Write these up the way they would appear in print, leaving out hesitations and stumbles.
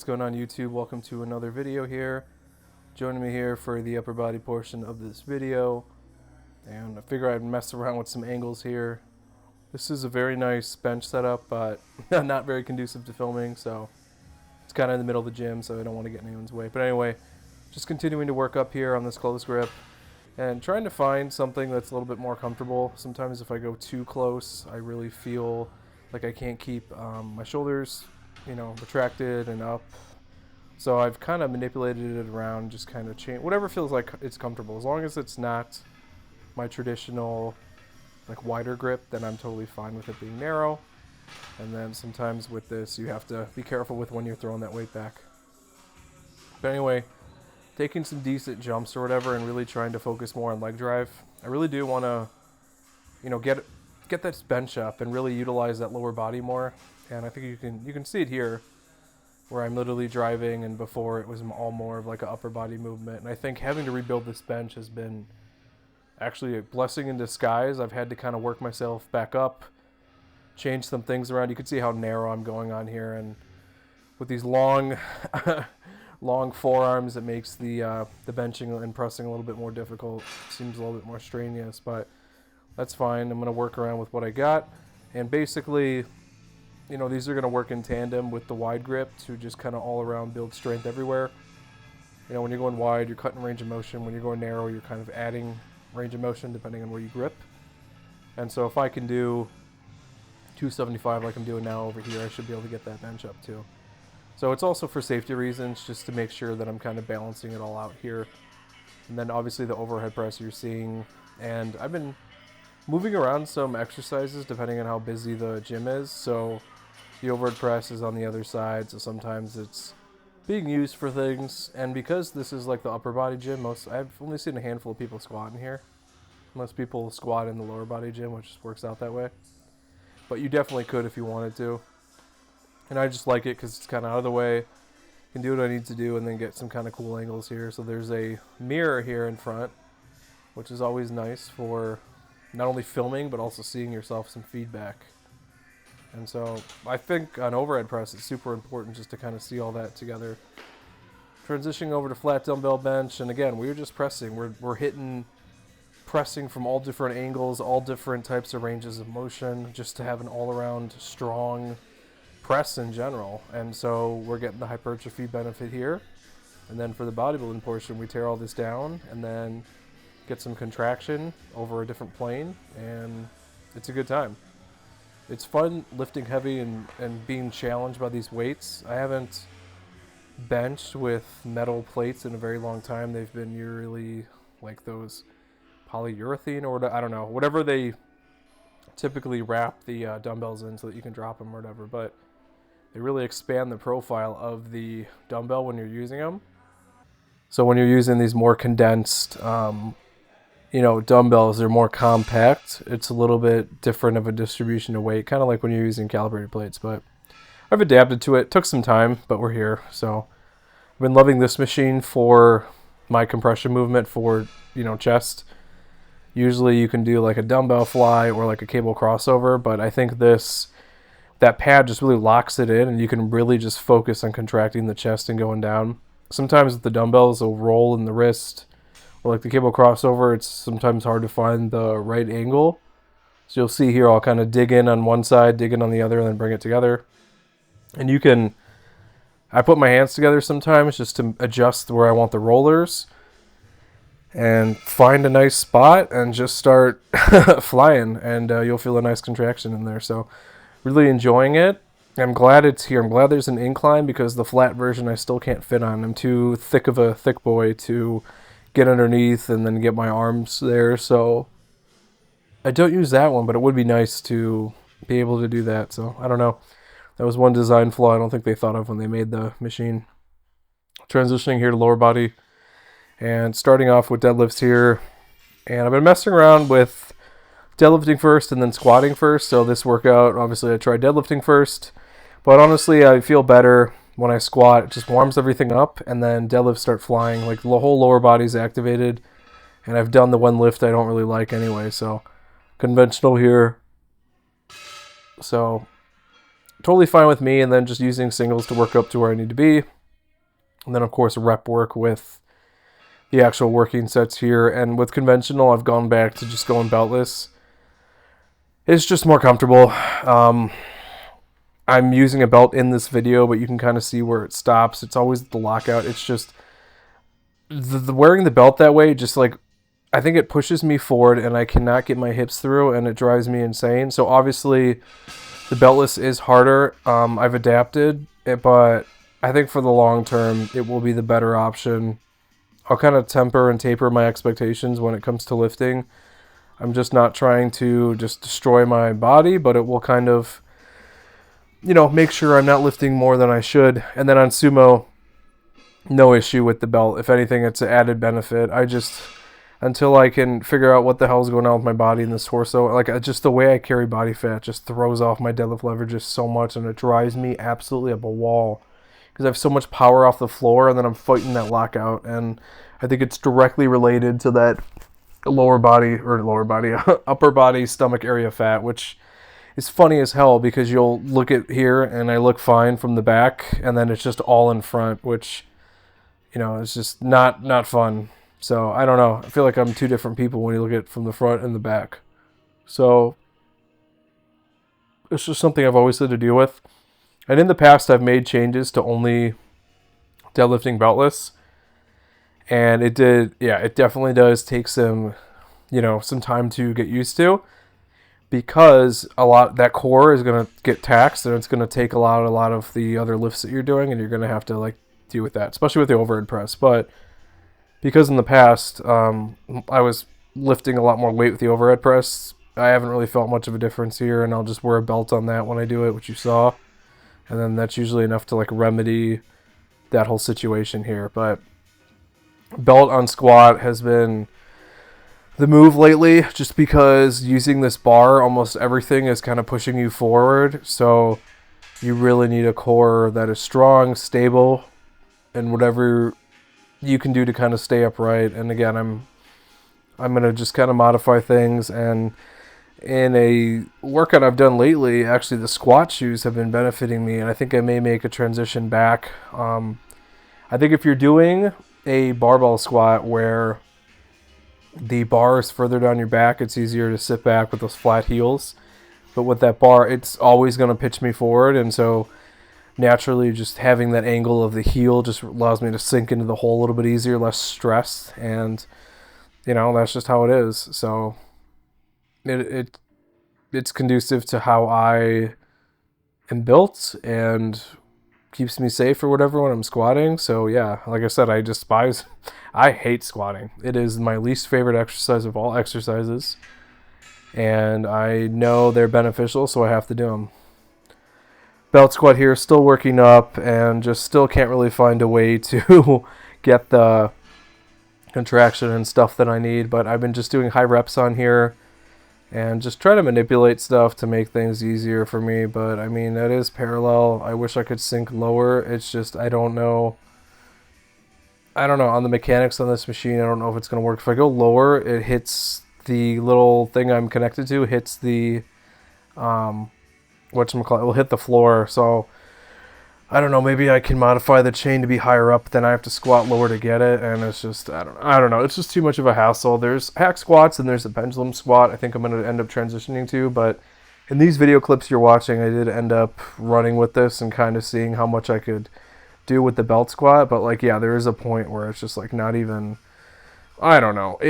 What's going on YouTube? Welcome to another video here. Joining me here for the upper body portion of this video. And I figure I'd mess around with some angles here. This is a very nice bench setup, but not very conducive to filming, so it's kind of in the middle of the gym, so I don't want to get in anyone's way. But anyway, just continuing to work up here on this close grip and trying to find something that's a little bit more comfortable. Sometimes if I go too close, I really feel like I can't keep my shoulders, retracted and up. So I've kind of manipulated it around, just kind of change whatever feels like it's comfortable. As long as it's not my traditional like wider grip, then I'm totally fine with it being narrow. And then sometimes with this, you have to be careful with when you're throwing that weight back. But anyway, taking some decent jumps or whatever and really trying to focus more on leg drive. I really do want to, get this bench up and really utilize that lower body more. And I think you can see it here where I'm literally driving, and before it was all more of like an upper body movement. And I think having to rebuild this bench has been actually a blessing in disguise. I've had to kind of work myself back up, change some things around. You can see how narrow I'm going on here, and with these long long forearms, it makes the benching and pressing a little bit more difficult. Seems a little bit more strenuous, but that's fine. I'm going to work around with what I got. And basically, these are going to work in tandem with the wide grip to just kind of all around build strength everywhere. When you're going wide, you're cutting range of motion. When you're going narrow, you're kind of adding range of motion depending on where you grip. And so if I can do 275 like I'm doing now over here, I should be able to get that bench up too. So it's also for safety reasons, just to make sure that I'm kind of balancing it all out here. And then obviously the overhead press you're seeing. And I've been moving around some exercises depending on how busy the gym is. So the overhead press is on the other side, so sometimes it's being used for things. And because this is like the upper body gym, I've only seen a handful of people squatting here. Most people squat in the lower body gym, which just works out that way. But you definitely could if you wanted to. And I just like it because it's kind of out of the way. Can do what I need to do and then get some kind of cool angles here. So there's a mirror here in front, which is always nice for not only filming, but also seeing yourself some feedback. And so I think on overhead press, it's super important just to kind of see all that together. Transitioning over to flat dumbbell bench. And again, we're just pressing. We're hitting pressing from all different angles, all different types of ranges of motion, just to have an all-around strong press in general. And so we're getting the hypertrophy benefit here. And then for the bodybuilding portion, we tear all this down and then get some contraction over a different plane, and it's a good time. It's fun lifting heavy and being challenged by these weights. I haven't benched with metal plates in a very long time. They've been usually like those polyurethane or I don't know, whatever they typically wrap the dumbbells in so that you can drop them or whatever. But they really expand the profile of the dumbbell when you're using them. So when you're using these more condensed dumbbells, they're more compact. It's a little bit different of a distribution of weight, kind of like when you're using calibrated plates, but I've adapted to it. Took some time, but we're here. So I've been loving this machine for my compression movement for, chest. Usually you can do like a dumbbell fly or like a cable crossover, but I think that pad just really locks it in, and you can really just focus on contracting the chest and going down. Sometimes with the dumbbells, they'll roll in the wrist. Or like the cable crossover, it's sometimes hard to find the right angle. So you'll see here I'll kind of dig in on one side, dig in on the other, and then bring it together. And I put my hands together sometimes just to adjust where I want the rollers. And find a nice spot and just start flying. And you'll feel a nice contraction in there. So really enjoying it. I'm glad it's here. I'm glad there's an incline, because the flat version I still can't fit on. I'm too thick of a thick boy to get underneath and then get my arms there. So I don't use that one, but it would be nice to be able to do that. So I don't know. That was one design flaw I don't think they thought of when they made the machine. Transitioning here to lower body and starting off with deadlifts here. And I've been messing around with deadlifting first and then squatting first. So this workout, obviously I tried deadlifting first, but honestly I feel better when I squat. It just warms everything up, and then deadlifts start flying. Like the whole lower body's activated, and I've done the one lift I don't really like anyway. So conventional here. So totally fine with me. And then just using singles to work up to where I need to be. And then, of course, rep work with the actual working sets here. And with conventional, I've gone back to just going beltless. It's just more comfortable. I'm using a belt in this video, but you can kind of see where it stops. It's always the lockout. It's just the wearing the belt that way, just like, I think it pushes me forward and I cannot get my hips through and it drives me insane. So obviously the beltless is harder. I've adapted it, but I think for the long term, it will be the better option. I'll kind of temper and taper my expectations when it comes to lifting. I'm just not trying to just destroy my body, but it will kind of, you know, make sure I'm not lifting more than I should. And then on sumo, no issue with the belt. If anything, it's an added benefit. I just, until I can figure out what the hell is going on with my body and this torso, like just the way I carry body fat just throws off my deadlift leverage just so much, and it drives me absolutely up a wall because I have so much power off the floor, and then I'm fighting that lockout. And I think it's directly related to that upper body stomach area fat, which is funny as hell because you'll look at here and I look fine from the back, and then it's just all in front, which, you know, it's just not fun. So I don't know. I feel like I'm two different people when you look at it from the front and the back. So it's just something I've always had to deal with. And in the past, I've made changes to only deadlifting beltless. And it definitely does take some time to get used to, because that core is going to get taxed, and it's going to take a lot of the other lifts that you're doing, and you're going to have to like deal with that, especially with the overhead press. But because in the past, I was lifting a lot more weight with the overhead press, I haven't really felt much of a difference here, and I'll just wear a belt on that when I do it, which you saw. And then that's usually enough to like remedy that whole situation here. But belt on squat has been the move lately, just because using this bar, almost everything is kind of pushing you forward. So you really need a core that is strong, stable, and whatever you can do to kind of stay upright. And again, I'm going to just kind of modify things. And in a workout I've done lately, actually the squat shoes have been benefiting me, and I think I may make a transition back. I think if you're doing a barbell squat where the bar is further down your back, it's easier to sit back with those flat heels. But with that bar, it's always going to pitch me forward, and so naturally just having that angle of the heel just allows me to sink into the hole a little bit easier, less stressed, and you know, that's just how it is. So it's conducive to how I am built and keeps me safe or whatever when I'm squatting. So yeah, like I said, I hate squatting. It is my least favorite exercise of all exercises, and I know they're beneficial, so I have to do them. Belt squat here, still working up, and just still can't really find a way to get the contraction and stuff that I need, but I've been just doing high reps on here and just try to manipulate stuff to make things easier for me. But I mean, that is parallel. I wish I could sink lower. It's just, I don't know on the mechanics on this machine. I don't know if it's going to work. If I go lower, it hits the little thing I'm connected to, hits the whatchamacallit, it will hit the floor. So I don't know, maybe I can modify the chain to be higher up, then I have to squat lower to get it, and it's just, I don't know, it's just too much of a hassle. There's hack squats and there's a pendulum squat I think I'm going to end up transitioning to, but in these video clips you're watching, I did end up running with this and kind of seeing how much I could do with the belt squat. But like, yeah, there is a point where it's just like not even, I don't know,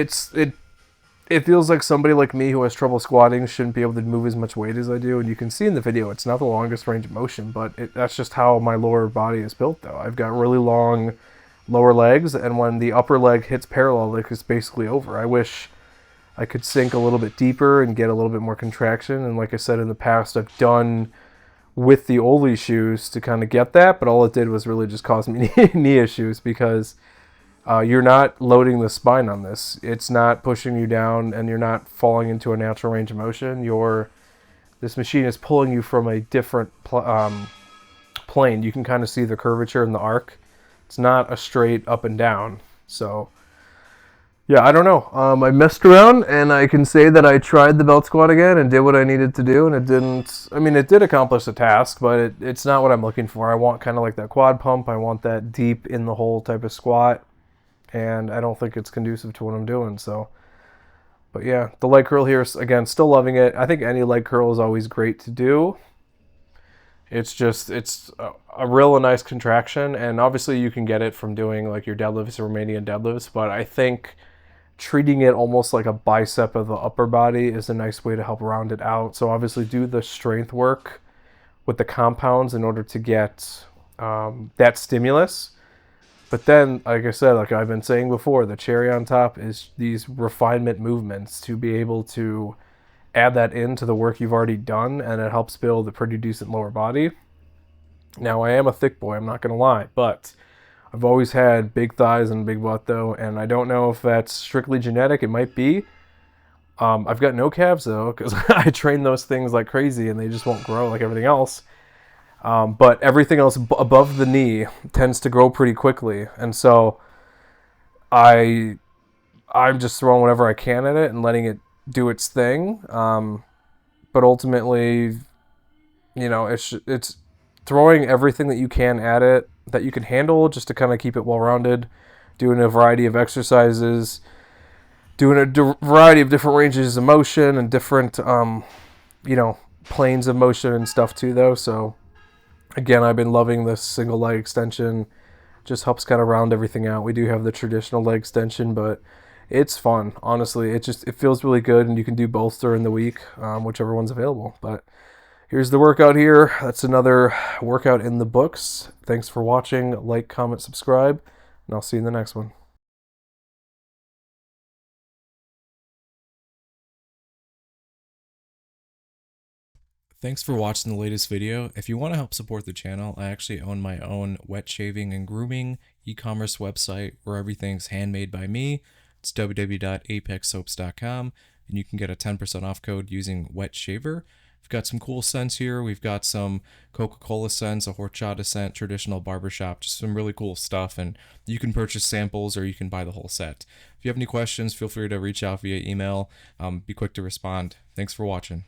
it feels like somebody like me who has trouble squatting shouldn't be able to move as much weight as I do. And you can see in the video, it's not the longest range of motion, but that's just how my lower body is built though. I've got really long lower legs, and when the upper leg hits parallel, like, it's basically over. I wish I could sink a little bit deeper and get a little bit more contraction. And like I said in the past, I've done with the Oli shoes to kind of get that, but all it did was really just cause me knee issues, because you're not loading the spine on this. It's not pushing you down, and you're not falling into a natural range of motion. This machine is pulling you from a different plane. You can kind of see the curvature in the arc. It's not a straight up and down. So Yeah, I don't know. I messed around, and I can say that I tried the belt squat again and did what I needed to do, and it didn't. I mean, it did accomplish the task, but it's not what I'm looking for. I want kind of like that quad pump. I want that deep in the hole type of squat, and I don't think it's conducive to what I'm doing. So, but yeah, the leg curl here, again, still loving it. I think any leg curl is always great to do. It's a real nice contraction, and obviously you can get it from doing like your deadlifts or Romanian deadlifts, but I think treating it almost like a bicep of the upper body is a nice way to help round it out. So obviously do the strength work with the compounds in order to get that stimulus. But then, like I said, like I've been saying before, the cherry on top is these refinement movements to be able to add that into the work you've already done, and it helps build a pretty decent lower body. Now, I am a thick boy, I'm not going to lie, but I've always had big thighs and big butt though, and I don't know if that's strictly genetic. It might be. I've got no calves though, because I train those things like crazy, and they just won't grow like everything else. But everything else above the knee tends to grow pretty quickly, and so I I'm just throwing whatever I can at it and letting it do its thing. But ultimately, it's throwing everything that you can at it that you can handle, just to kind of keep it well rounded, doing a variety of exercises, doing a variety of different ranges of motion and different planes of motion and stuff too though. So again, I've been loving this single leg extension. Just helps kind of round everything out. We do have the traditional leg extension, but it's fun. Honestly, it feels really good, and you can do both during the week, whichever one's available. But here's the workout here. That's another workout in the books. Thanks for watching. Like, comment, subscribe, and I'll see you in the next one. Thanks for watching the latest video. If you want to help support the channel, I actually own my own wet shaving and grooming e-commerce website where everything's handmade by me. It's www.apexsoaps.com, and you can get a 10% off code using wet shaver. We've got some cool scents here. We've got some Coca-Cola scents, a horchata scent, traditional barbershop, just some really cool stuff. And you can purchase samples or you can buy the whole set. If you have any questions, feel free to reach out via email. Be quick to respond. Thanks for watching.